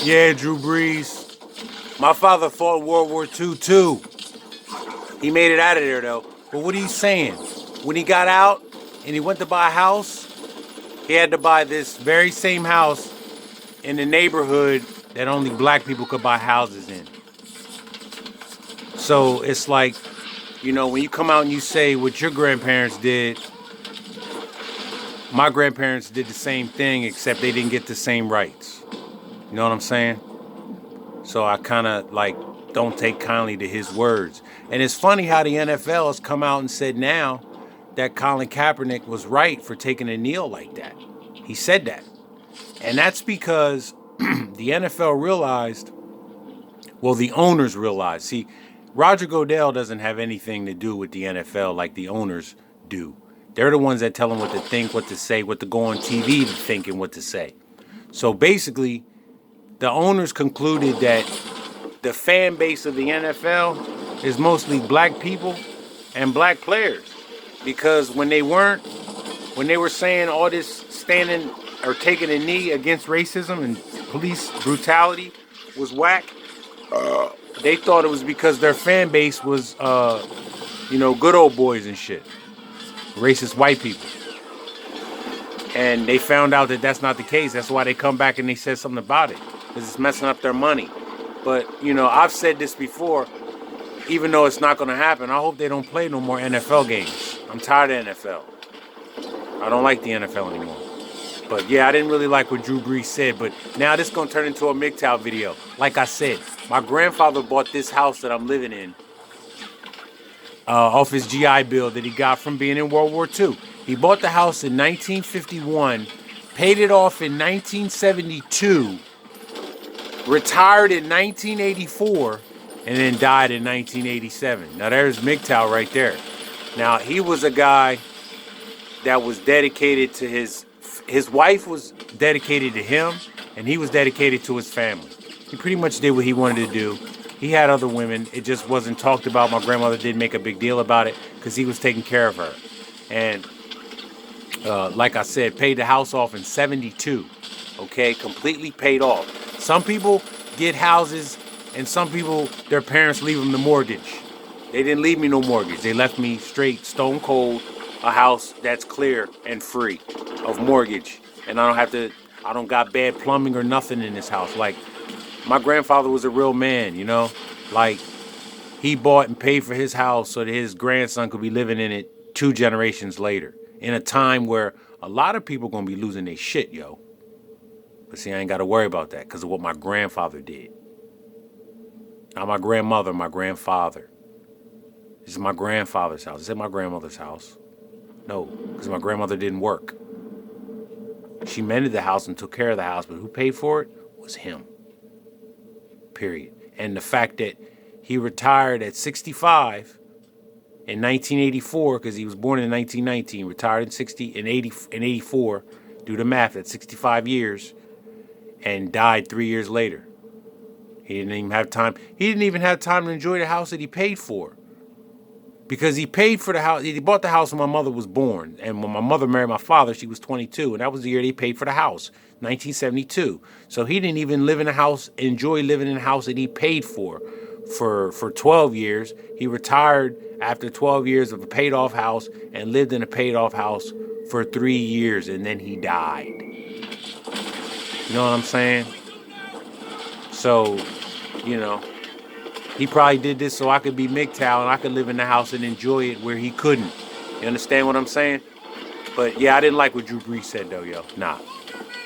Yeah, Drew Brees. My father fought World War II too. He made it out of there though. But what are you saying? When he got out and he went to buy a house, he had to buy this very same house in the neighborhood that only black people could buy houses in. So it's like, when you come out and you say what your grandparents did, my grandparents did the same thing, except they didn't get the same rights. You know what I'm saying? So I kind of don't take kindly to his words. And it's funny how the NFL has come out and said now that Colin Kaepernick was right for taking a kneel like that. He said that. And that's because the NFL realized, well, the owners realized. See, Roger Goodell doesn't have anything to do with the NFL like the owners do. They're the ones that tell them what to think, what to say, what to go on TV to think and what to say. So basically, the owners concluded that the fan base of the NFL is mostly black people and black players. Because when they were saying all this standing or taking a knee against racism and police brutality was whack, they thought it was because their fan base was, good old boys and shit. Racist white people. And they found out that that's not the case. That's why they come back and they said something about it. Because it's messing up their money. But, I've said this before, even though it's not going to happen, I hope they don't play no more NFL games. I'm tired of NFL. I don't like the NFL anymore. But yeah, I didn't really like what Drew Brees said, but now this is going to turn into a MGTOW video. Like I said, my grandfather bought this house that I'm living in off his GI Bill that he got from being in World War II. He bought the house in 1951, paid it off in 1972, retired in 1984, and then died in 1987. Now there's MGTOW right there. Now he was a guy that was dedicated to his wife was dedicated to him, and he was dedicated to his family. He pretty much did what he wanted to do. He had other women. It just wasn't talked about. My grandmother didn't make a big deal about it because he was taking care of her. And like I said, paid the house off in 72. Okay, completely paid off. Some people get houses, and some people, their parents leave them the mortgage. They didn't leave me no mortgage. They left me straight, stone cold, a house that's clear and free of mortgage. And I don't got bad plumbing or nothing in this house. Like, my grandfather was a real man, Like, he bought and paid for his house so that his grandson could be living in it 2 generations later. In a time where a lot of people going to be losing their shit, yo. But see, I ain't got to worry about that because of what my grandfather did. Not my grandmother, my grandfather. This is my grandfather's house. This is my grandmother's house. No, because my grandmother didn't work. She mended the house and took care of the house, but who paid for it was him. Period. And the fact that he retired at 65 in 1984, because he was born in 1919, retired in 84, do the math, at 65 years, and died 3 years later. He didn't even have time. He didn't even have time to enjoy the house that he paid for. Because he paid for the house. He bought the house when my mother was born. And when my mother married my father, she was 22. And that was the year they paid for the house, 1972. So he didn't even live in a house, enjoy living in a house that he paid for 12 years. He retired after 12 years of a paid off house and lived in a paid off house for 3 years. And then he died. You know what I'm saying? So, he probably did this so I could be MGTOW and I could live in the house and enjoy it where he couldn't. You understand what I'm saying? But yeah, I didn't like what Drew Brees said though, yo. Nah.